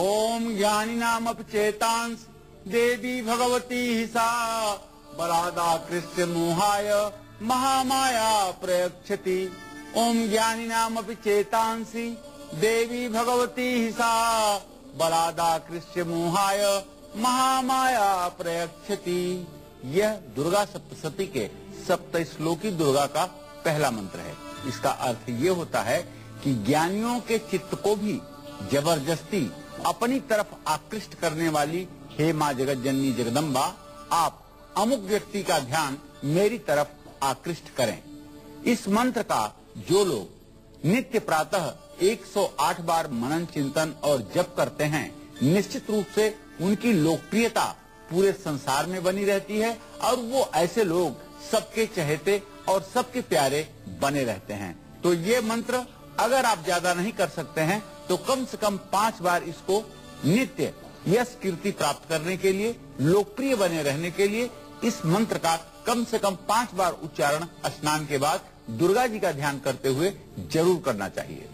ओम ज्ञानिनामपि चेतांस देवी भगवती सा बलादा कृष्ण मोहाय महामाया प्रयच्छति। ओम ज्ञानिनामपि चेतांसी देवी भगवती सा बलादा कृष्ण मोहाय महामाया प्रयच्छति। यह दुर्गा सप्तशती के सप्त श्लोकी दुर्गा का पहला मंत्र है। इसका अर्थ ये होता है कि ज्ञानियों के चित्त को भी जबरदस्ती अपनी तरफ आकृष्ट करने वाली हे माँ जगत जननी जगदम्बा, आप अमुक व्यक्ति का ध्यान मेरी तरफ आकृष्ट करें। इस मंत्र का जो लोग नित्य प्रातः 108 बार मनन चिंतन और जप करते हैं, निश्चित रूप से उनकी लोकप्रियता पूरे संसार में बनी रहती है और वो ऐसे लोग सबके चहेते और सबके प्यारे बने रहते हैं। तो ये मंत्र अगर आप ज्यादा नहीं कर सकते हैं तो कम से कम 5 बार इसको नित्य यश कीर्ति प्राप्त करने के लिए, लोकप्रिय बने रहने के लिए इस मंत्र का कम से कम 5 बार उच्चारण स्नान के बाद दुर्गा जी का ध्यान करते हुए जरूर करना चाहिए।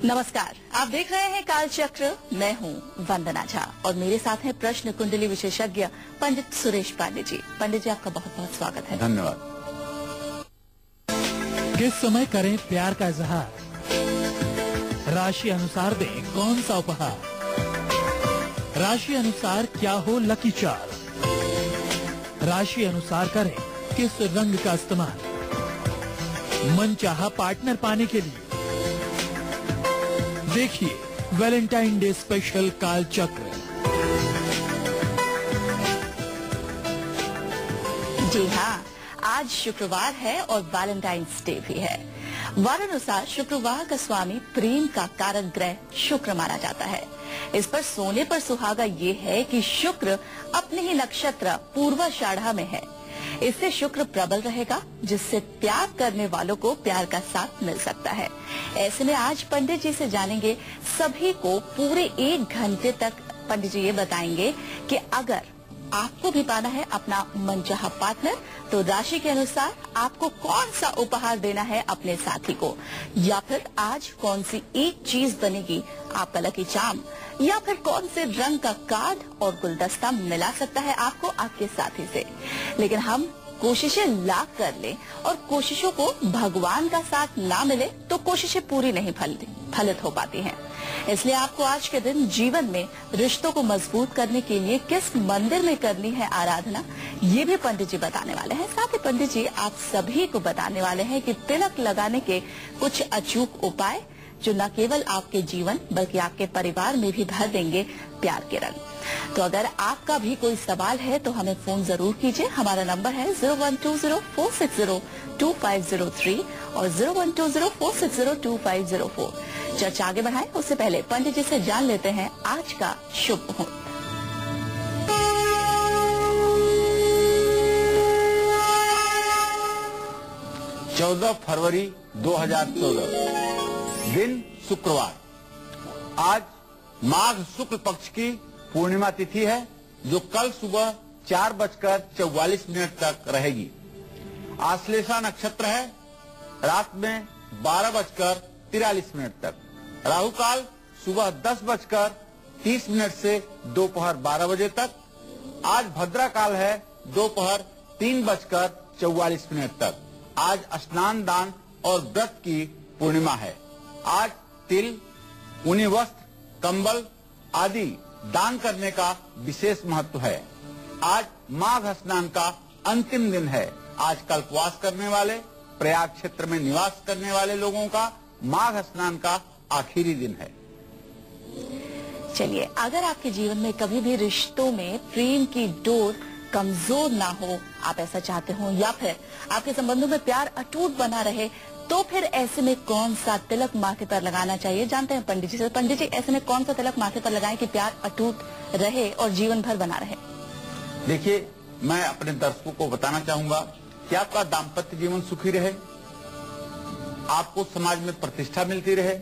नमस्कार, आप देख रहे हैं काल चक्र। मैं हूं वंदना झा और मेरे साथ हैं प्रश्न कुंडली विशेषज्ञ पंडित सुरेश पांडे जी। पंडित जी, आपका बहुत बहुत स्वागत है। धन्यवाद। किस समय करें प्यार का इजहार? राशि अनुसार दें कौन सा उपहार? राशि अनुसार क्या हो लकी चार? राशि अनुसार करें किस रंग का इस्तेमाल? मनचाहा पार्टनर पाने के लिए देखिए वैलेंटाइन डे स्पेशल काल चक्र। जी हाँ, आज शुक्रवार है और वैलेंटाइंस डे भी है। वार अनुसार शुक्रवार का स्वामी प्रेम का कारक ग्रह शुक्र माना जाता है। इस पर सोने पर सुहागा ये है कि शुक्र अपने ही नक्षत्र पूर्वाषाढ़ा में है। इससे शुक्र प्रबल रहेगा, जिससे प्यार करने वालों को प्यार का साथ मिल सकता है। ऐसे में आज पंडित जी से जानेंगे, सभी को पूरे 1 घंटे तक पंडित जी ये बताएंगे कि अगर आपको भी पाना है अपना मनचाहा पार्टनर तो राशि के अनुसार आपको कौन सा उपहार देना है अपने साथी को, या फिर आज कौन सी एक चीज बनेगी आपका लकी चार्म, या फिर कौन से रंग का कार्ड और गुलदस्ता मिला सकता है आपको आपके साथी से। लेकिन हम कोशिशें लाख कर ले और कोशिशों को भगवान का साथ ना मिले तो कोशिशें पूरी नहीं फलित हो पाती हैं। इसलिए आपको आज के दिन जीवन में रिश्तों को मजबूत करने के लिए किस मंदिर में करनी है आराधना, ये भी पंडित जी बताने वाले हैं। साथ ही पंडित जी आप सभी को बताने वाले हैं कि तिलक लगाने के कुछ अचूक उपाय जो न केवल आपके जीवन बल्कि आपके परिवार में भी भर देंगे प्यार के रंग। तो अगर आपका भी कोई सवाल है तो हमें फोन जरूर कीजिए। हमारा नंबर है 012046025503 और 012046025504। चर्चा आगे बढ़ाएं उससे पहले पंडित जी से जान लेते हैं आज का शुभ मुहूर्त। फरवरी 2014, दिन शुक्रवार। आज माघ शुक्ल पक्ष की पूर्णिमा तिथि है जो कल सुबह 4:44 तक रहेगी। आश्लेषा नक्षत्र है रात में 12:43 तक। राहु काल सुबह 10:30 से दोपहर 12 बजे तक। आज भद्रा काल है दोपहर 3:44 तक। आज स्नान दान और व्रत की पूर्णिमा है। आज तिल, ऊनी वस्त्र, कंबल आदि दान करने का विशेष महत्व है। आज माघ स्नान का अंतिम दिन है। आज कल्पवास करने वाले, प्रयाग क्षेत्र में निवास करने वाले लोगों का माघ स्नान का आखिरी दिन है। चलिए, अगर आपके जीवन में कभी भी रिश्तों में प्रेम की डोर कमजोर ना हो, आप ऐसा चाहते हो, या फिर आपके संबंधों में प्यार अटूट बना रहे, तो फिर ऐसे में कौन सा तिलक माथे पर लगाना चाहिए, जानते हैं पंडित जी से। पंडित जी, ऐसे में कौन सा तिलक माथे पर लगाएं कि प्यार अटूट रहे और जीवन भर बना रहे? देखिए, मैं अपने दर्शकों को बताना चाहूंगा कि आपका दाम्पत्य जीवन सुखी रहे, आपको समाज में प्रतिष्ठा मिलती रहे,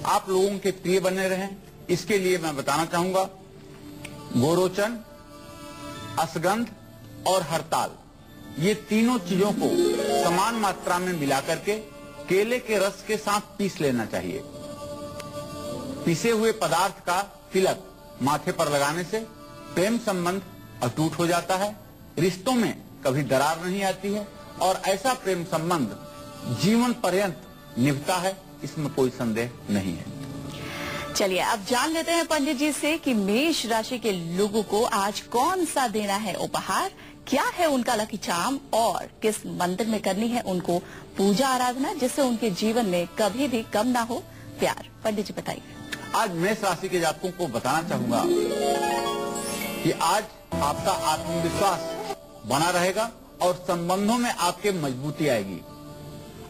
आप लोगों के प्रिय बने रहें, इसके लिए मैं बताना चाहूंगा गोरोचन, असगंध और हरताल, ये तीनों चीजों को समान मात्रा में मिला करके केले के रस के साथ पीस लेना चाहिए। पिसे हुए पदार्थ का तिलक माथे पर लगाने से प्रेम संबंध अटूट हो जाता है, रिश्तों में कभी दरार नहीं आती है और ऐसा प्रेम संबंध जीवन पर्यंत निभता है, इसमें कोई संदेह नहीं है। चलिए अब जान लेते हैं पंडित जी से कि मेष राशि के लोगों को आज कौन सा देना है उपहार, क्या है उनका लकी चार्म और किस मंदिर में करनी है उनको पूजा आराधना जिससे उनके जीवन में कभी भी कम ना हो प्यार। पंडित जी बताइए। आज मेष राशि के जातकों को बताना चाहूंगा कि आज आपका आत्मविश्वास बना रहेगा और संबंधों में आपके मजबूती आएगी।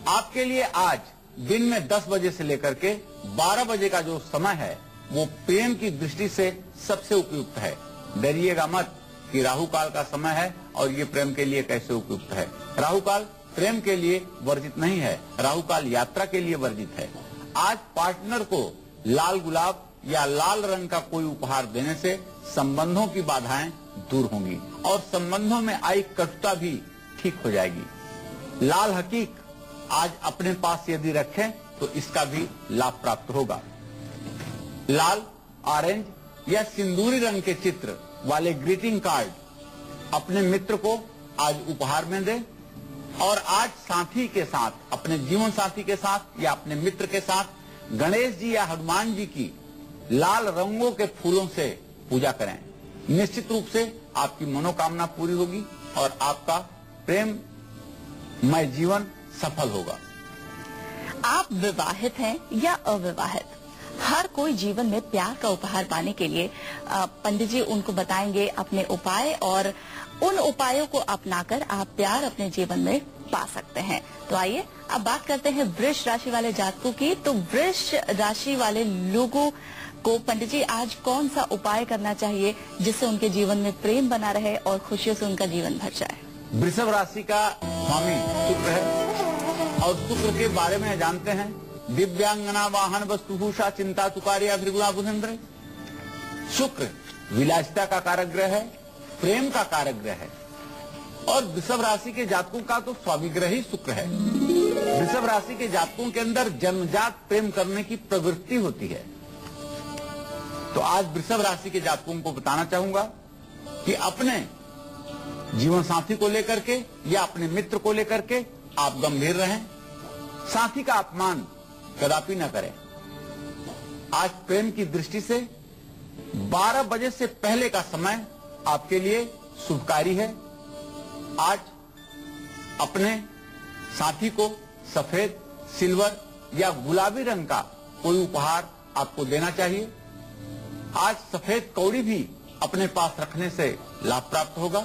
आपके लिए आज दिन में 10 बजे से लेकर के 12 बजे का जो समय है वो प्रेम की दृष्टि से सबसे उपयुक्त है। डरिएगा मत कि राहु काल का समय है और ये प्रेम के लिए कैसे उपयुक्त है। राहु काल प्रेम के लिए वर्जित नहीं है, राहु काल यात्रा के लिए वर्जित है। आज पार्टनर को लाल गुलाब या लाल रंग का कोई उपहार देने से संबंधों की बाधाएं दूर होंगी और संबंधों में आई कटुता भी ठीक हो जाएगी। लाल हकीक आज अपने पास यदि रखें तो इसका भी लाभ प्राप्त होगा। लाल, ऑरेंज या सिंदूरी रंग के चित्र वाले ग्रीटिंग कार्ड अपने मित्र को आज उपहार में दें और आज साथी के साथ, अपने जीवन साथी के साथ या अपने मित्र के साथ गणेश जी या हनुमान जी की लाल रंगों के फूलों से पूजा करें। निश्चित रूप से आपकी मनोकामना पूरी होगी और आपका प्रेममय जीवन सफल होगा। आप विवाहित हैं या अविवाहित, हर कोई जीवन में प्यार का उपहार पाने के लिए पंडित जी उनको बताएंगे अपने उपाय और उन उपायों को अपनाकर आप प्यार अपने जीवन में पा सकते हैं। तो आइए अब बात करते हैं वृष राशि वाले जातकों की। तो वृष राशि वाले लोगों को पंडित जी आज कौन सा उपाय करना चाहिए जिससे उनके जीवन में प्रेम बना रहे और खुशियों से उनका जीवन भर जाए। वृषभ राशि का स्वामी शुक्र है और शुक्र के बारे में जानते हैं। दिव्यांगना वाहन वस्तुभूषा चिंता तुकारिया त्रिगुणा बुधेंद्र। शुक्र विलासिता का कारक ग्रह है, प्रेम का कारक ग्रह है और वृषभ राशि के जातकों का तो स्वामी ग्रह ही शुक्र है। वृषभ राशि के जातकों के अंदर जन्मजात प्रेम करने की प्रवृत्ति होती है। तो आज वृषभ राशि के जातकों को बताना चाहूंगा कि अपने जीवन साथी को लेकर के या अपने मित्र को लेकर के आप गंभीर रहें, साथी का अपमान कदापि न करें। आज प्रेम की दृष्टि से 12 बजे से पहले का समय आपके लिए शुभकारी है। आज अपने साथी को सफेद, सिल्वर या गुलाबी रंग का कोई उपहार आपको देना चाहिए। आज सफेद कौड़ी भी अपने पास रखने से लाभ प्राप्त होगा।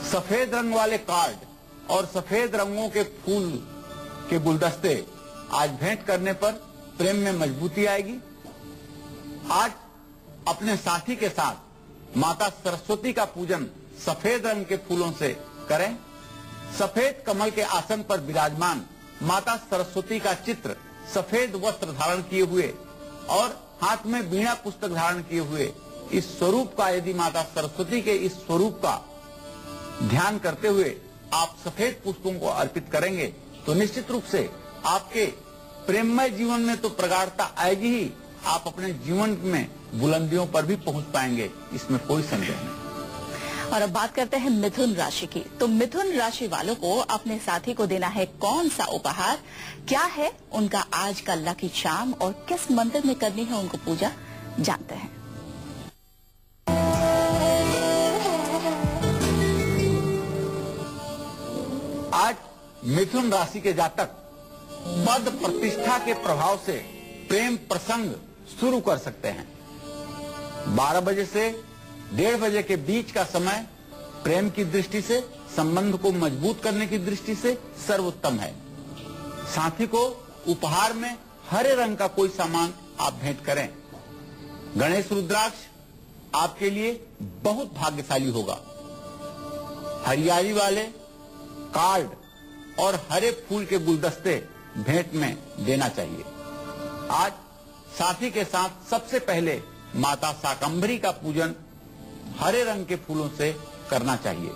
सफेद रंग वाले कार्ड और सफेद रंगों के फूल के गुलदस्ते आज भेंट करने पर प्रेम में मजबूती आएगी। आज अपने साथी के साथ माता सरस्वती का पूजन सफेद रंग के फूलों से करें। सफेद कमल के आसन पर विराजमान माता सरस्वती का चित्र सफेद वस्त्र धारण किए हुए और हाथ में वीणा पुस्तक धारण किए हुए इस स्वरूप का, यदि माता सरस्वती के इस स्वरूप का ध्यान करते हुए आप सफेद पुष्पों को अर्पित करेंगे तो निश्चित रूप से आपके प्रेममय जीवन में तो प्रगाढ़ता आएगी ही, आप अपने जीवन में बुलंदियों पर भी पहुंच पाएंगे, इसमें कोई संदेह नहीं। और अब बात करते हैं मिथुन राशि की। तो मिथुन राशि वालों को अपने साथी को देना है कौन सा उपहार, क्या है उनका आज का लकी चार्म और किस मंदिर में करनी है उनको पूजा, जानते हैं। आज मिथुन राशि के जातक पद प्रतिष्ठा के प्रभाव से प्रेम प्रसंग शुरू कर सकते हैं। 12 बजे से 1:30 बजे के बीच का समय प्रेम की दृष्टि से, संबंध को मजबूत करने की दृष्टि से सर्वोत्तम है। साथी को उपहार में हरे रंग का कोई सामान आप भेंट करें। गणेश रुद्राक्ष आपके लिए बहुत भाग्यशाली होगा। हरियाली वाले कार्ड और हरे फूल के गुलदस्ते भेंट में देना चाहिए। आज साथी के साथ सबसे पहले माता शाकंभरी का पूजन हरे रंग के फूलों से करना चाहिए।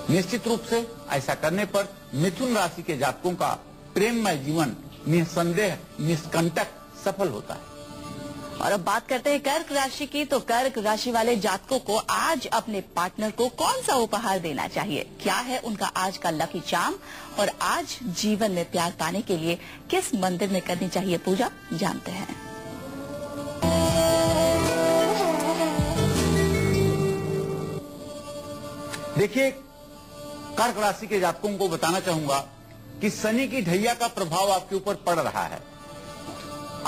निश्चित रूप से ऐसा करने पर मिथुन राशि के जातकों का प्रेममय जीवन निसंदेह निष्कंटक सफल होता है। और अब बात करते हैं कर्क राशि की। तो कर्क राशि वाले जातकों को आज अपने पार्टनर को कौन सा उपहार देना चाहिए, क्या है उनका आज का लकी चार्म, और आज जीवन में प्यार पाने के लिए किस मंदिर में करनी चाहिए पूजा, जानते हैं। देखिए, कर्क राशि के जातकों को बताना चाहूंगा कि शनि की ढैया का प्रभाव आपके ऊपर पड़ रहा है।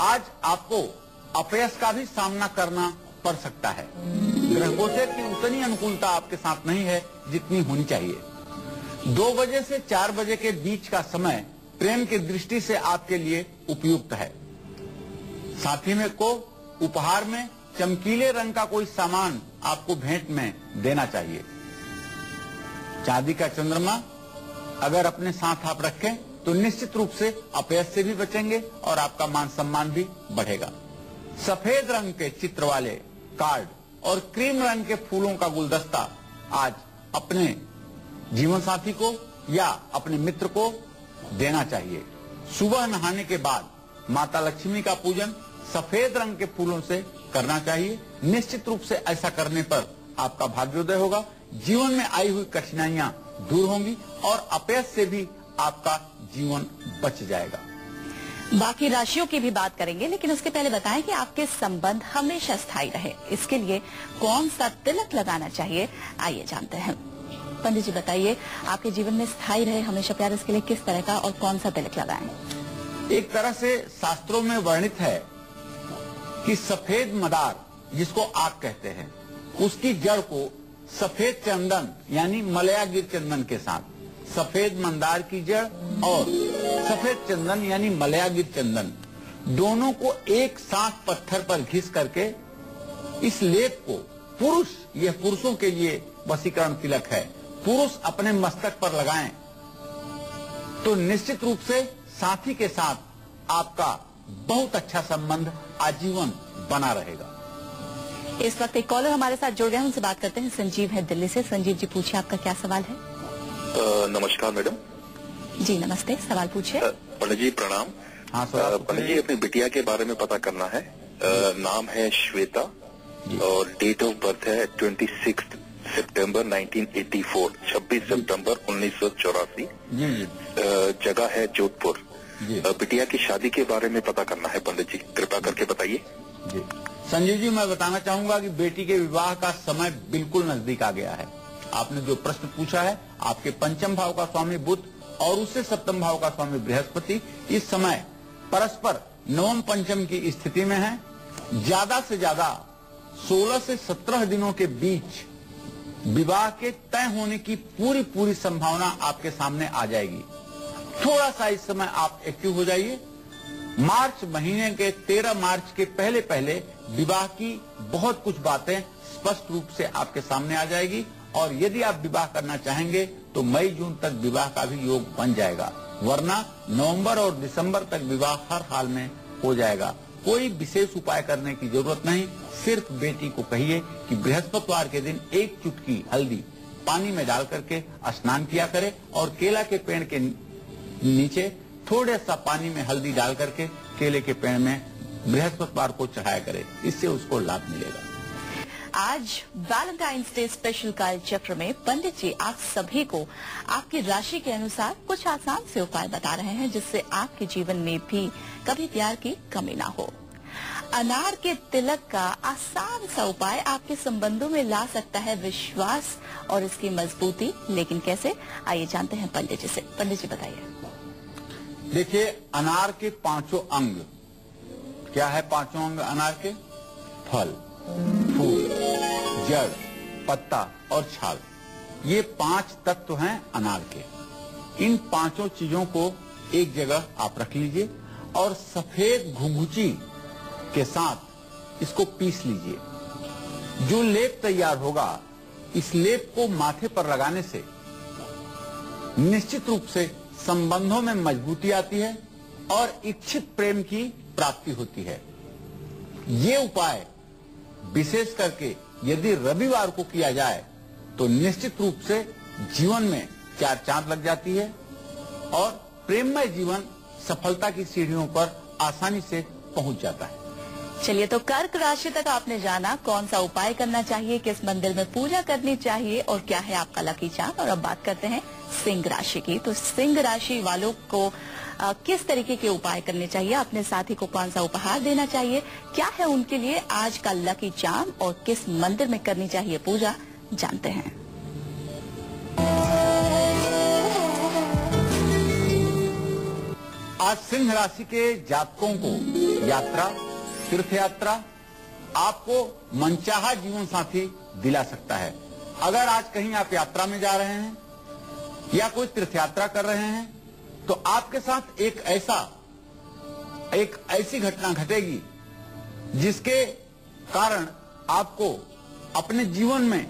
आज आपको अपयश का भी सामना करना पड़ सकता है। ग्रह गोचर की उतनी अनुकूलता आपके साथ नहीं है जितनी होनी चाहिए। 2 बजे से 4 बजे के बीच का समय प्रेम की दृष्टि से आपके लिए उपयुक्त है। साथी में को उपहार में चमकीले रंग का कोई सामान आपको भेंट में देना चाहिए। चांदी का चंद्रमा अगर अपने साथ आप रखें तो निश्चित रूप से अपयश से भी बचेंगे और आपका मान सम्मान भी बढ़ेगा। सफेद रंग के चित्र वाले कार्ड और क्रीम रंग के फूलों का गुलदस्ता आज अपने जीवन साथी को या अपने मित्र को देना चाहिए। सुबह नहाने के बाद माता लक्ष्मी का पूजन सफेद रंग के फूलों से करना चाहिए। निश्चित रूप से ऐसा करने पर आपका भाग्योदय होगा, जीवन में आई हुई कठिनाइयां दूर होंगी और अपयश से भी आपका जीवन बच जाएगा। बाकी राशियों की भी बात करेंगे, लेकिन उसके पहले बताएं कि आपके संबंध हमेशा स्थायी रहे, इसके लिए कौन सा तिलक लगाना चाहिए, आइए जानते हैं। पंडित जी बताइए, आपके जीवन में स्थायी रहे हमेशा प्यार, इसके लिए किस तरह का और कौन सा तिलक लगाएं? एक तरह से शास्त्रों में वर्णित है कि सफेद मदार, जिसको आग कहते हैं, उसकी जड़ को सफेद चंदन यानी मलयागिर चंदन के साथ, सफेद मंदार की जड़ और सफेद चंदन यानी मलयागिर चंदन, दोनों को एक साथ पत्थर पर घिस करके इस लेप को पुरुष, यह पुरुषों के लिए वशीकरण तिलक है, पुरुष अपने मस्तक पर लगाएं तो निश्चित रूप से साथी के साथ आपका बहुत अच्छा संबंध आजीवन बना रहेगा। इस वक्त एक कॉलर हमारे साथ जुड़ गए हैं, उनसे बात करते हैं। संजीव है दिल्ली से। संजीव जी पूछिए, आपका क्या सवाल है? नमस्कार मैडम। जी नमस्ते, सवाल पूछिए। पंडित जी प्रणाम। हाँ सर। पंडित जी, अपनी बिटिया के बारे में पता करना है। नाम है श्वेता और डेट ऑफ बर्थ है 26 सितंबर 1984, 26 सितंबर 1984। जगह है जोधपुर। बिटिया की शादी के बारे में पता करना है पंडित जी, कृपा करके बताइए। संजीव जी, मैं बताना चाहूंगा कि बेटी के विवाह का समय बिल्कुल नजदीक आ गया है। आपने जो प्रश्न पूछा है, आपके पंचम भाव का स्वामी बुध और उससे सप्तम भाव का स्वामी बृहस्पति इस समय परस्पर नवम पंचम की स्थिति में है। ज्यादा से ज्यादा 16 से 17 दिनों के बीच विवाह के तय होने की पूरी संभावना आपके सामने आ जाएगी। थोड़ा सा इस समय आप एक्टिव हो जाइए। मार्च महीने के 13 मार्च के पहले विवाह की बहुत कुछ बातें स्पष्ट रूप से आपके सामने आ जाएगी और यदि आप विवाह करना चाहेंगे तो मई जून तक विवाह का भी योग बन जाएगा, वरना नवंबर और दिसंबर तक विवाह हर हाल में हो जाएगा। कोई विशेष उपाय करने की जरूरत नहीं, सिर्फ बेटी को कहिए कि बृहस्पतिवार के दिन 1 चुटकी हल्दी पानी में डाल करके स्नान किया करे और केला के पेड़ के नीचे थोड़ा सा पानी में हल्दी डाल करके केले के पेड़ में बृहस्पतिवार को चढ़ाया करे, इससे उसको लाभ मिलेगा। आज वैलेंटाइंस डे स्पेशल काल चक्र में पंडित जी आप सभी को आपकी राशि के अनुसार कुछ आसान से उपाय बता रहे हैं, जिससे आपके जीवन में भी कभी प्यार की कमी ना हो। अनार के तिलक का आसान सा उपाय आपके संबंधों में ला सकता है विश्वास और इसकी मजबूती, लेकिन कैसे, आइए जानते हैं पंडित जी से। पंडित जी बताइए। देखिए, अनार के 5 अंग क्या है? 5 अंग अनार के: फल, फूल, जड़, पत्ता और छाल। ये 5 तत्व हैं अनार के। इन 5 चीजों को एक जगह आप रख लीजिए और सफेद घुघुची के साथ इसको पीस लीजिए। जो लेप तैयार होगा, इस लेप को माथे पर लगाने से निश्चित रूप से संबंधों में मजबूती आती है और इच्छित प्रेम की प्राप्ति होती है। ये उपाय विशेष करके यदि रविवार को किया जाए तो निश्चित रूप से जीवन में 4 चांद लग जाती है और प्रेममय जीवन सफलता की सीढ़ियों पर आसानी से पहुंच जाता है। चलिए, तो कर्क राशि तक आपने जाना कौन सा उपाय करना चाहिए, किस मंदिर में पूजा करनी चाहिए और क्या है आपका लकी चार्म। और अब बात करते हैं सिंह राशि की। तो सिंह राशि वालों को किस तरीके के उपाय करने चाहिए, अपने साथी को कौन सा उपहार देना चाहिए, क्या है उनके लिए आज का लकी चार्म और किस मंदिर में करनी चाहिए पूजा, जानते हैं। आज सिंह राशि के जातकों को यात्रा, तीर्थ यात्रा आपको मनचाहा जीवन साथी दिला सकता है। अगर आज कहीं आप यात्रा में जा रहे हैं या कोई तीर्थ यात्रा कर रहे हैं तो आपके साथ एक ऐसी घटना घटेगी जिसके कारण आपको अपने जीवन में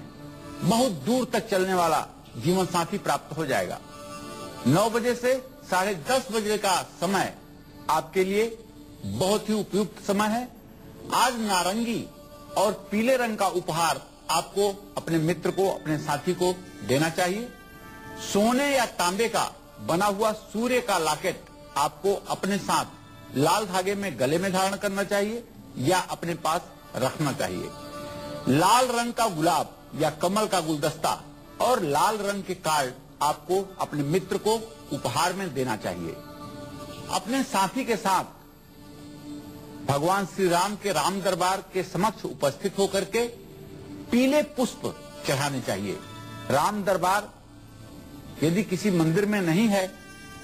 बहुत दूर तक चलने वाला जीवन साथी प्राप्त हो जाएगा। 9 बजे से 10:30 बजे का समय आपके लिए बहुत ही उपयुक्त समय है। आज नारंगी और पीले रंग का उपहार आपको अपने मित्र को, अपने साथी को देना चाहिए। सोने या तांबे का बना हुआ सूर्य का लॉकेट आपको अपने साथ लाल धागे में गले में धारण करना चाहिए या अपने पास रखना चाहिए। लाल रंग का गुलाब या कमल का गुलदस्ता और लाल रंग के कार्ड आपको अपने मित्र को उपहार में देना चाहिए। अपने साथी के साथ भगवान श्री राम के राम दरबार के समक्ष उपस्थित होकर के पीले पुष्प चढ़ाने चाहिए। राम दरबार यदि किसी मंदिर में नहीं है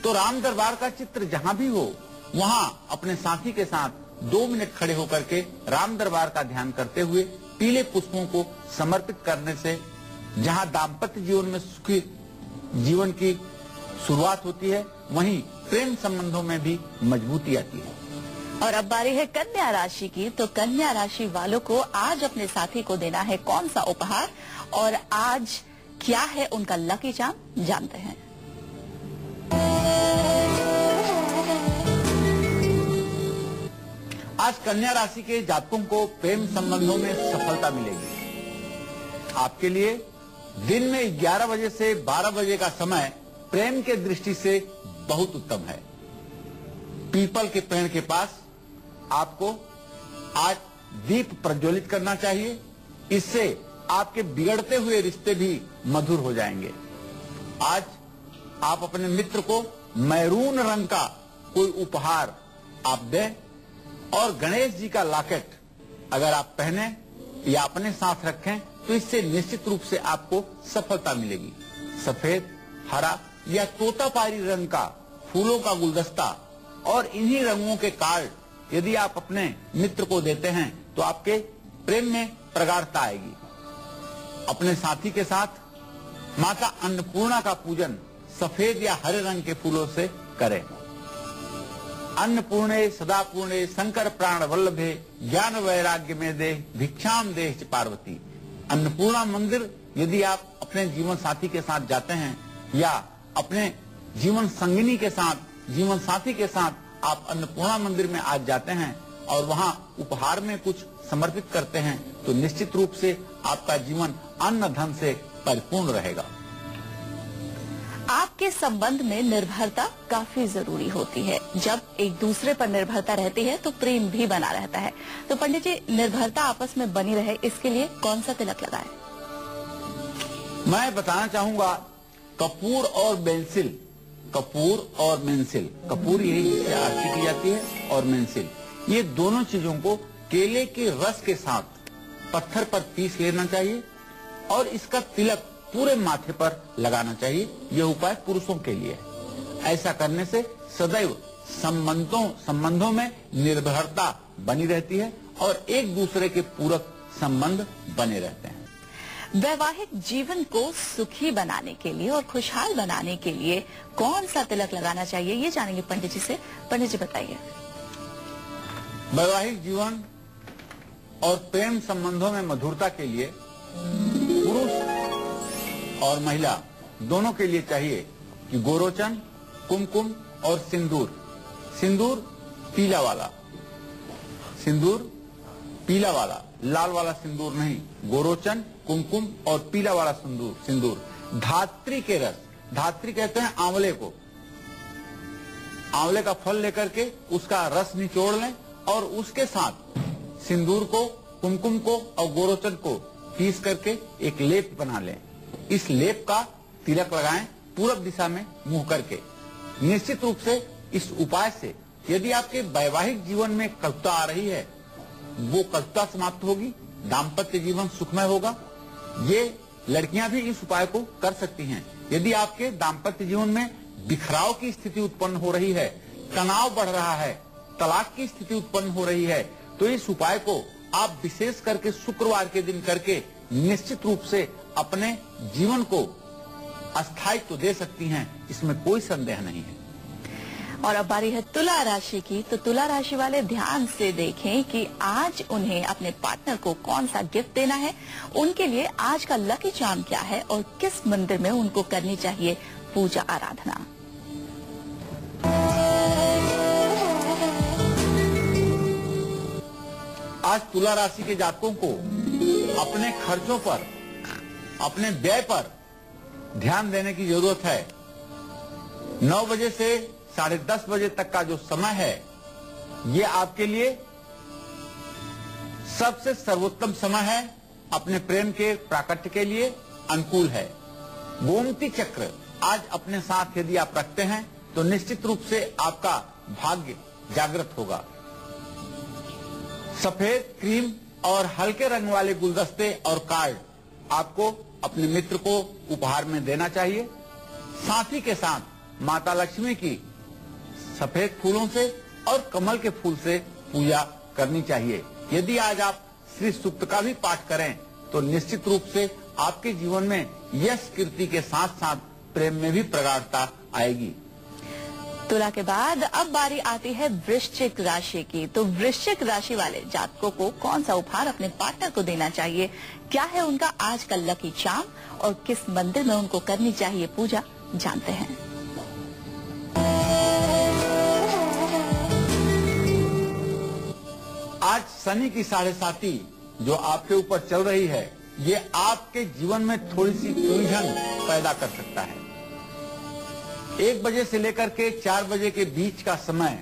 तो राम दरबार का चित्र जहां भी हो वहां अपने साथी के साथ 2 मिनट खड़े होकर के राम दरबार का ध्यान करते हुए पीले पुष्पों को समर्पित करने से जहां दाम्पत्य जीवन में सुखी जीवन की शुरुआत होती है वहीं प्रेम संबंधों में भी मजबूती आती है। और अब बारी है कन्या राशि की। तो कन्या राशि वालों को आज अपने साथी को देना है कौन सा उपहार और आज क्या है उनका लकी चार्म, जानते हैं। आज कन्या राशि के जातकों को प्रेम संबंधों में सफलता मिलेगी। आपके लिए दिन में 11 बजे से 12 बजे का समय प्रेम के दृष्टि से बहुत उत्तम है। पीपल के पेड़ के पास आपको आज दीप प्रज्वलित करना चाहिए। इससे आपके बिगड़ते हुए रिश्ते भी मधुर हो जाएंगे। आज आप अपने मित्र को मैरून रंग का कोई उपहार आप दें और गणेश जी का लॉकेट अगर आप पहने या अपने साथ रखें तो इससे निश्चित रूप से आपको सफलता मिलेगी। सफेद, हरा या तोतापारी रंग का फूलों का गुलदस्ता और इन्हीं रंगों के कार्ड यदि आप अपने मित्र को देते हैं तो आपके प्रेम में प्रगाढ़ता आएगी। अपने साथी के साथ माता अन्नपूर्णा का पूजन सफेद या हरे रंग के फूलों से करें। अन्नपूर्णे सदा पूर्णे शंकर प्राण वल्लभे ज्ञान वैराग्य में दे भिक्षाम देह च पार्वती। अन्नपूर्णा मंदिर यदि आप अपने जीवन साथी के साथ जाते हैं या अपने जीवन संगिनी के साथ, जीवन साथी के साथ आप अन्नपूर्णा मंदिर में आज जाते हैं और वहां उपहार में कुछ समर्पित करते हैं तो निश्चित रूप से आपका जीवन अन्न धन से परिपूर्ण रहेगा। आपके संबंध में निर्भरता काफी जरूरी होती है। जब एक दूसरे पर निर्भरता रहती है तो प्रेम भी बना रहता है। तो पंडित जी, निर्भरता आपस में बनी रहे इसके लिए कौन सा तिलक लगाएं? मैं बताना चाहूंगा कपूर और बेंसिल। कपूर और मेंसिल, कपूर यही जिससे आरती की जाती है और मेंसिल, ये दोनों चीजों को केले के रस के साथ पत्थर पर पीस लेना चाहिए और इसका तिलक पूरे माथे पर लगाना चाहिए। यह उपाय पुरुषों के लिए है। ऐसा करने से सदैव संबंधों में निर्भरता बनी रहती है और एक दूसरे के पूरक संबंध बने रहते हैं। वैवाहिक जीवन को सुखी बनाने के लिए और खुशहाल बनाने के लिए कौन सा तिलक लगाना चाहिए, ये जानेंगे पंडित जी से। पंडित जी बताइए। वैवाहिक जीवन और प्रेम संबंधों में मधुरता के लिए पुरुष और महिला दोनों के लिए चाहिए कि गोरोचन, कुमकुम और सिंदूर। सिंदूर पीला वाला, सिंदूर पीला वाला, लाल वाला सिंदूर नहीं। गोरोचन, कुमकुम और पीला वाला सिंदूर। धात्री के रस, धात्री कहते हैं आंवले को, आंवले का फल लेकर के उसका रस निचोड़ लें और उसके साथ सिंदूर को, कुमकुम को और गोरोचन को पीस करके एक लेप बना लें। इस लेप का तिलक लगाएं पूरब दिशा में मुंह करके। निश्चित रूप से इस उपाय से यदि आपके वैवाहिक जीवन में कटुता आ रही है, वो कटुता समाप्त होगी, दाम्पत्य जीवन सुखमय होगा। ये लड़कियां भी इस उपाय को कर सकती हैं। यदि आपके दाम्पत्य जीवन में बिखराव की स्थिति उत्पन्न हो रही है, तनाव बढ़ रहा है, तलाक की स्थिति उत्पन्न हो रही है, तो इस उपाय को आप विशेष करके शुक्रवार के दिन करके निश्चित रूप से अपने जीवन को अस्थायित्व दे सकती हैं, इसमें कोई संदेह नहीं है। और अब बारी है तुला राशि की। तो तुला राशि वाले ध्यान से देखें कि आज उन्हें अपने पार्टनर को कौन सा गिफ्ट देना है, उनके लिए आज का लकी चार्म क्या है और किस मंदिर में उनको करनी चाहिए पूजा आराधना। आज तुला राशि के जातकों को अपने खर्चों पर, अपने व्यय पर ध्यान देने की जरूरत है। 9 बजे से 10:30 बजे तक का जो समय है, ये आपके लिए सबसे सर्वोत्तम समय है। अपने प्रेम के प्राकट्य के लिए अनुकूल है। गोमती चक्र आज अपने साथ यदि आप रखते हैं तो निश्चित रूप से आपका भाग्य जागृत होगा। सफेद, क्रीम और हल्के रंग वाले गुलदस्ते और कार्ड आपको अपने मित्र को उपहार में देना चाहिए। साथ ही के साथ माता लक्ष्मी की सफेद फूलों से और कमल के फूल से पूजा करनी चाहिए। यदि आज आप श्री सूक्त का भी पाठ करें तो निश्चित रूप से आपके जीवन में यश कीर्ति के साथ साथ प्रेम में भी प्रगाढ़ता आएगी। तुला के बाद अब बारी आती है वृश्चिक राशि की। तो वृश्चिक राशि वाले जातकों को कौन सा उपहार अपने पार्टनर को देना चाहिए, क्या है उनका आज का लकी चार्म और किस मंदिर में उनको करनी चाहिए पूजा, जानते हैं। आज शनि की 7.5 जो आपके ऊपर चल रही है, ये आपके जीवन में थोड़ी सी उलझन पैदा कर सकता है। 1 बजे से लेकर के 4 बजे के बीच का समय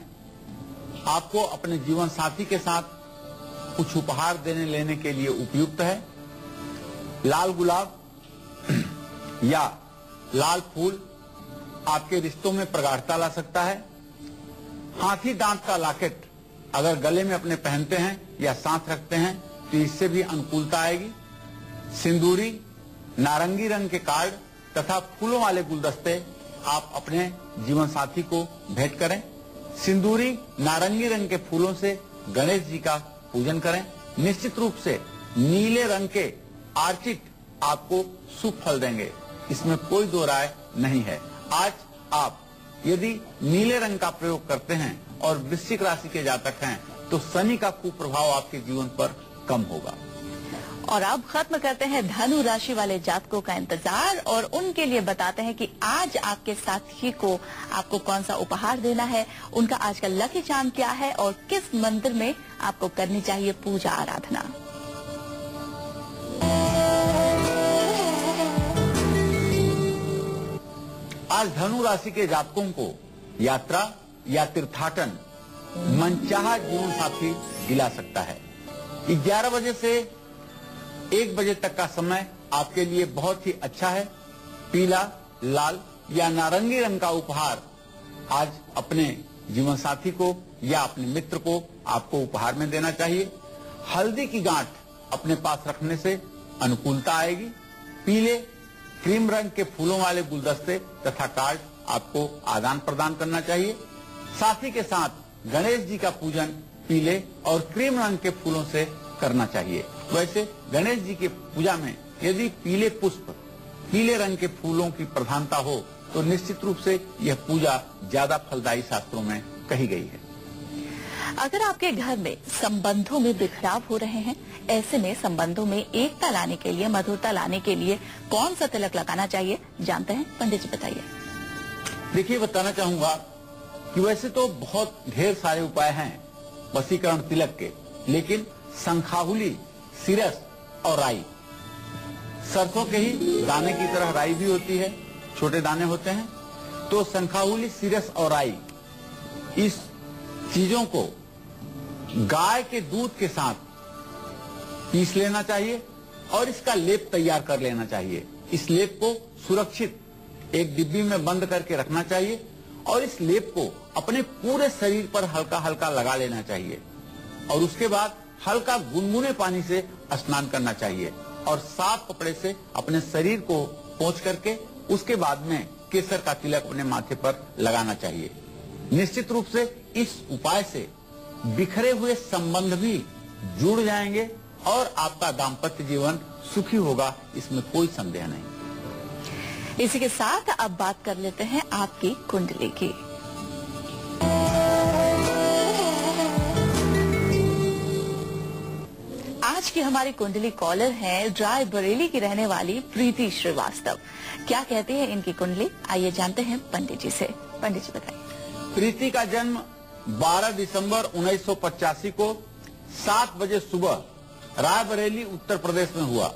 आपको अपने जीवन साथी के साथ कुछ उपहार देने लेने के लिए उपयुक्त है। लाल गुलाब या लाल फूल आपके रिश्तों में प्रगाढ़ता ला सकता है। हाथी दांत का लॉकेट अगर गले में अपने पहनते हैं या साथ रखते हैं तो इससे भी अनुकूलता आएगी। सिंदूरी, नारंगी रंग के कार्ड तथा फूलों वाले गुलदस्ते आप अपने जीवन साथी को भेंट करें। सिंदूरी, नारंगी रंग के फूलों से गणेश जी का पूजन करें। निश्चित रूप से नीले रंग के आर्चिड आपको शुभ फल देंगे, इसमें कोई दो राय नहीं है। आज आप यदि नीले रंग का प्रयोग करते हैं और वृश्चिक राशि के जातक हैं तो शनि का कुप्रभाव आपके जीवन पर कम होगा। और अब खत्म करते हैं धनु राशि वाले जातकों का इंतजार और उनके लिए बताते हैं कि आज आपके साथी को आपको कौन सा उपहार देना है, उनका आज का लकी चार्म क्या है और किस मंदिर में आपको करनी चाहिए पूजा आराधना। आज धनु राशि के जातकों को यात्रा या तीर्थाटन मनचाहा जीवन साथी दिला सकता है। 11 बजे से 1 बजे तक का समय आपके लिए बहुत ही अच्छा है। पीला, लाल या नारंगी रंग का उपहार आज अपने जीवन साथी को या अपने मित्र को आपको उपहार में देना चाहिए। हल्दी की गांठ अपने पास रखने से अनुकूलता आएगी। पीले, क्रीम रंग के फूलों वाले गुलदस्ते तथा कार्ड आपको आदान प्रदान करना चाहिए। साथ ही के साथ गणेश जी का पूजन पीले और क्रीम रंग के फूलों से करना चाहिए। वैसे गणेश जी की पूजा में यदि पीले पुष्प, पीले रंग के फूलों की प्रधानता हो तो निश्चित रूप से यह पूजा ज्यादा फलदायी शास्त्रों में कही गई है। अगर आपके घर में संबंधों में बिखराव हो रहे हैं, ऐसे में संबंधों में एकता लाने के लिए, मधुरता लाने के लिए कौन सा तिलक लगाना चाहिए, जानते हैं। पंडित जी बताइए। देखिए, बताना चाहूंगा कि वैसे तो बहुत ढेर सारे उपाय हैं वशीकरण तिलक के, लेकिन शंखाहुली, सिरस और राई, सरसों के ही दाने की तरह राई भी होती है, छोटे दाने होते हैं। तो शंखाहुली, सिरस और राई, इस चीजों को गाय के दूध के साथ पीस लेना चाहिए और इसका लेप तैयार कर लेना चाहिए। इस लेप को सुरक्षित एक डिब्बी में बंद करके रखना चाहिए और इस लेप को अपने पूरे शरीर पर हल्का हल्का लगा लेना चाहिए और उसके बाद हल्का गुनगुने पानी से स्नान करना चाहिए और साफ कपड़े से अपने शरीर को पोंछ करके उसके बाद में केसर का तिलक अपने माथे पर लगाना चाहिए। निश्चित रूप से इस उपाय से बिखरे हुए संबंध भी जुड़ जाएंगे और आपका दाम्पत्य जीवन सुखी होगा, इसमें कोई संदेह नहीं। इसी के साथ अब बात कर लेते हैं आपकी कुंडली की। आज की हमारी कुंडली कॉलर है रायबरेली की रहने वाली प्रीति श्रीवास्तव। क्या कहती है इनकी कुंडली, आइए जानते हैं पंडित जी से। पंडित जी बताइए। प्रीति का जन्म 12 दिसंबर 1985 को 7 बजे सुबह रायबरेली उत्तर प्रदेश में हुआ।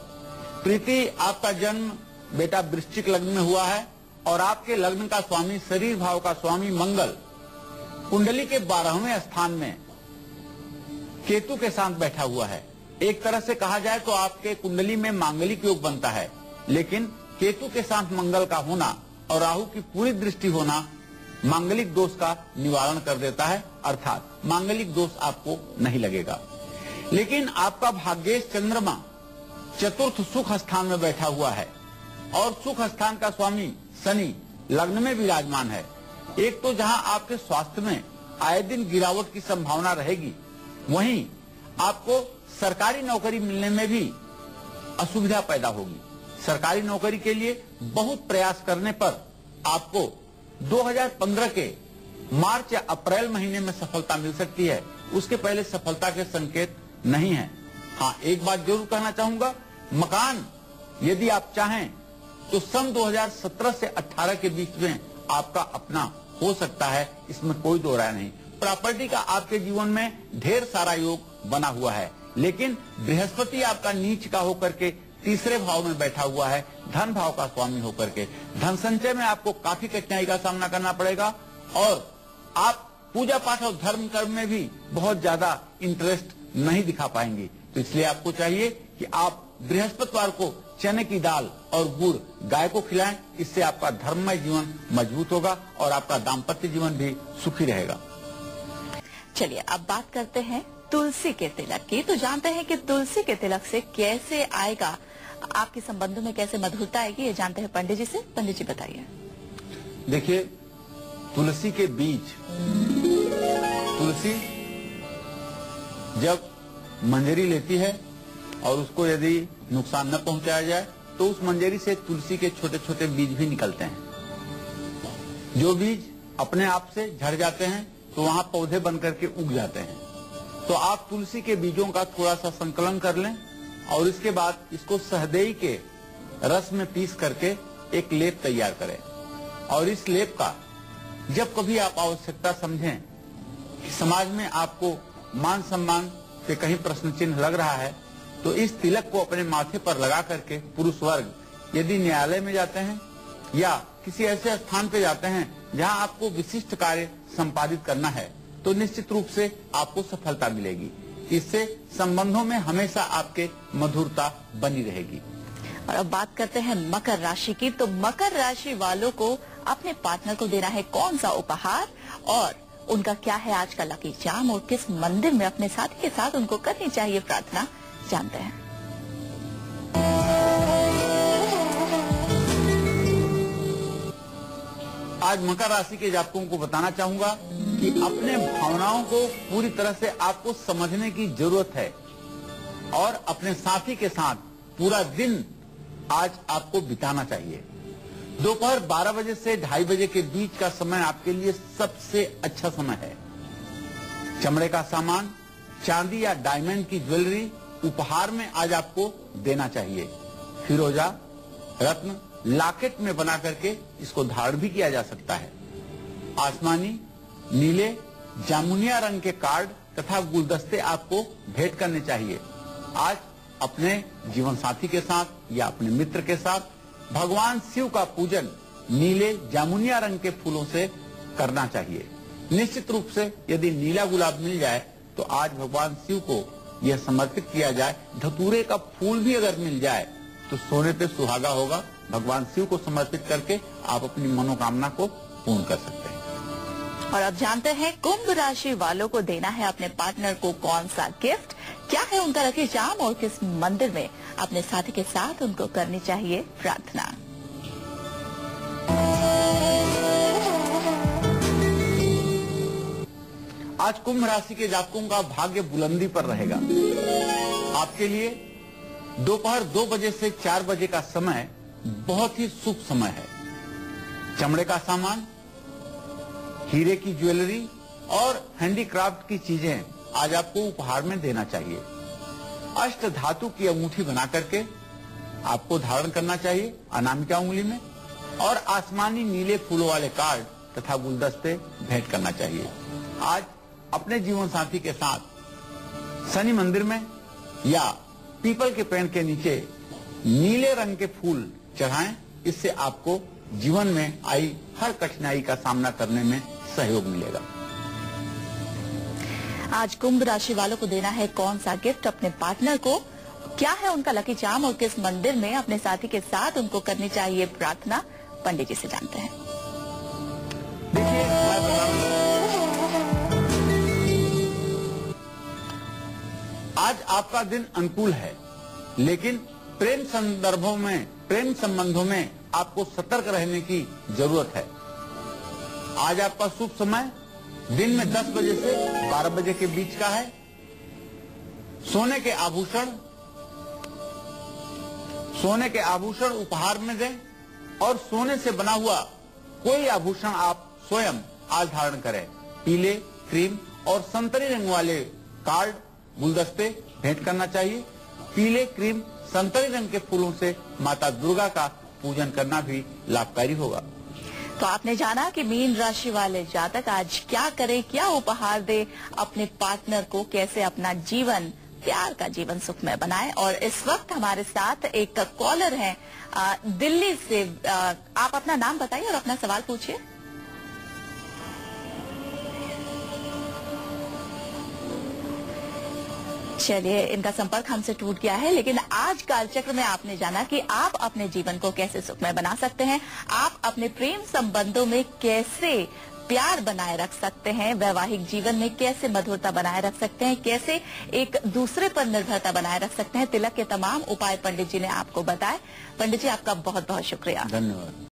प्रीति, आपका जन्म बेटा वृश्चिक लग्न में हुआ है और आपके लग्न का स्वामी, शरीर भाव का स्वामी मंगल कुंडली के 12वें स्थान में केतु के साथ बैठा हुआ है। एक तरह से कहा जाए तो आपके कुंडली में मांगलिक योग बनता है, लेकिन केतु के साथ मंगल का होना और राहु की पूरी दृष्टि होना मांगलिक दोष का निवारण कर देता है, अर्थात मांगलिक दोष आपको नहीं लगेगा। लेकिन आपका भाग्येश चंद्रमा चतुर्थ सुख स्थान में बैठा हुआ है और सुख स्थान का स्वामी शनि लग्न में विराजमान है। एक तो जहां आपके स्वास्थ्य में आए दिन गिरावट की संभावना रहेगी, वहीं आपको सरकारी नौकरी मिलने में भी असुविधा पैदा होगी। सरकारी नौकरी के लिए बहुत प्रयास करने पर आपको 2015 के मार्च या अप्रैल महीने में सफलता मिल सकती है, उसके पहले सफलता के संकेत नहीं है। हाँ, एक बात जरूर कहना चाहूंगा, मकान यदि आप चाहें तो सन 2017 से 18 के बीच में आपका अपना हो सकता है, इसमें कोई दो राय नहीं। प्रॉपर्टी का आपके जीवन में ढेर सारा योग बना हुआ है, लेकिन बृहस्पति आपका नीच का होकर के तीसरे भाव में बैठा हुआ है, धन भाव का स्वामी होकर के धन संचय में आपको काफी कठिनाई का सामना करना पड़ेगा और आप पूजा पाठ और धर्म कर्म में भी बहुत ज्यादा इंटरेस्ट नहीं दिखा पाएंगे। तो इसलिए आपको चाहिए कि आप बृहस्पतिवार को चने की दाल और गुड़ गाय को खिलाएं, इससे आपका धर्ममय जीवन मजबूत होगा और आपका दाम्पत्य जीवन भी सुखी रहेगा। चलिए अब बात करते हैं तुलसी के तिलक की। तो जानते हैं कि तुलसी के तिलक से कैसे आएगा, आपके संबंधों में कैसे मधुरता आएगी, ये जानते हैं पंडित जी से। पंडित जी बताइए। देखिए, तुलसी के बीज, तुलसी जब मंजरी लेती है और उसको यदि नुकसान न पहुंचाया जाए तो उस मंजरी से तुलसी के छोटे छोटे बीज भी निकलते हैं। जो बीज अपने आप से झड़ जाते हैं तो वहां पौधे बन करके उग जाते हैं। तो आप तुलसी के बीजों का थोड़ा सा संकलन कर लें और इसके बाद इसको सहदेई के रस में पीस करके एक लेप तैयार करें और इस लेप का जब कभी आप आवश्यकता समझें कि समाज में आपको मान सम्मान पे कहीं प्रश्न चिन्ह लग रहा है, तो इस तिलक को अपने माथे पर लगा करके पुरुष वर्ग यदि न्यायालय में जाते हैं या किसी ऐसे स्थान पे जाते हैं जहां आपको विशिष्ट कार्य संपादित करना है, तो निश्चित रूप से आपको सफलता मिलेगी। इससे संबंधों में हमेशा आपके मधुरता बनी रहेगी। और अब बात करते हैं मकर राशि की। तो मकर राशि वालों को अपने पार्टनर को देना है कौन सा उपहार और उनका क्या है आज का लकी चार्म और किस मंदिर में अपने साथी के साथ उनको करनी चाहिए प्रार्थना, जानते हैं। आज मकर राशि के जातकों को बताना चाहूंगा कि अपने भावनाओं को पूरी तरह से आपको समझने की जरूरत है और अपने साथी के साथ पूरा दिन आज आपको बिताना चाहिए। दोपहर 12 बजे से 2:30 बजे के बीच का समय आपके लिए सबसे अच्छा समय है। चमड़े का सामान, चांदी या डायमंड की ज्वेलरी उपहार में आज आपको देना चाहिए। फिरोजा, रत्न, लॉकेट में बना करके इसको धारण भी किया जा सकता है। आसमानी, नीले, जामुनिया रंग के कार्ड तथा गुलदस्ते आपको भेंट करने चाहिए। आज अपने जीवन साथी के साथ या अपने मित्र के साथ भगवान शिव का पूजन नीले जामुनिया रंग के फूलों से करना चाहिए। निश्चित रूप से यदि नीला गुलाब मिल जाए तो आज भगवान शिव को यह समर्पित किया जाए। धतूरे का फूल भी अगर मिल जाए तो सोने पे सुहागा होगा। भगवान शिव को समर्पित करके आप अपनी मनोकामना को पूर्ण कर सकते हैं। और अब जानते हैं कुंभ राशि वालों को देना है अपने पार्टनर को कौन सा गिफ्ट, क्या है उनका लकी चार्म और किस मंदिर में अपने साथी के साथ उनको करनी चाहिए प्रार्थना। आज कुंभ राशि के जातकों का भाग्य बुलंदी पर रहेगा। आपके लिए दोपहर 2 बजे से 4 बजे का समय बहुत ही शुभ समय है। चमड़े का सामान, हीरे की ज्वेलरी और हैंडीक्राफ्ट की चीजें आज आपको उपहार में देना चाहिए। अष्ट धातु की अंगूठी बना करके आपको धारण करना चाहिए अनामिका उंगली में, और आसमानी नीले फूलों वाले कार्ड तथा गुलदस्ते भेंट करना चाहिए। आज अपने जीवन साथी के साथ शनि मंदिर में या पीपल के पेड़ के नीचे नीले रंग के फूल चढ़ाएं। इससे आपको जीवन में आई हर कठिनाई का सामना करने में सहयोग मिलेगा। आज कुंभ राशि वालों को देना है कौन सा गिफ्ट अपने पार्टनर को, क्या है उनका लकी चार्म और किस मंदिर में अपने साथी के साथ उनको करनी चाहिए प्रार्थना, पंडित जी से जानते हैं। देखिए, आज आपका दिन अनुकूल है, लेकिन प्रेम संबंधों में आपको सतर्क रहने की जरूरत है। आज आपका शुभ समय दिन में 10 बजे से 12 बजे के बीच का है। सोने के आभूषण उपहार में दें, और सोने से बना हुआ कोई आभूषण आप स्वयं आज धारण करें। पीले, क्रीम और संतरी रंग वाले कार्ड, गुलदस्ते भेंट करना चाहिए। पीले, क्रीम, संतरी रंग के फूलों से माता दुर्गा का पूजन करना भी लाभकारी होगा। तो आपने जाना कि मीन राशि वाले जातक आज क्या करें, क्या उपहार दे अपने पार्टनर को, कैसे अपना जीवन, प्यार का जीवन सुखमय बनाए। और इस वक्त हमारे साथ एक कॉलर हैं दिल्ली से। आप अपना नाम बताइए और अपना सवाल पूछिए। चलिए, इनका संपर्क हमसे टूट गया है, लेकिन आज कालचक्र में आपने जाना कि आप अपने जीवन को कैसे सुखमय बना सकते हैं, आप अपने प्रेम संबंधों में कैसे प्यार बनाए रख सकते हैं, वैवाहिक जीवन में कैसे मधुरता बनाए रख सकते हैं, कैसे एक दूसरे पर निर्भरता बनाए रख सकते हैं। तिलक के तमाम उपाय पंडित जी ने आपको बताए। पंडित जी, आपका बहुत बहुत शुक्रिया। धन्यवाद।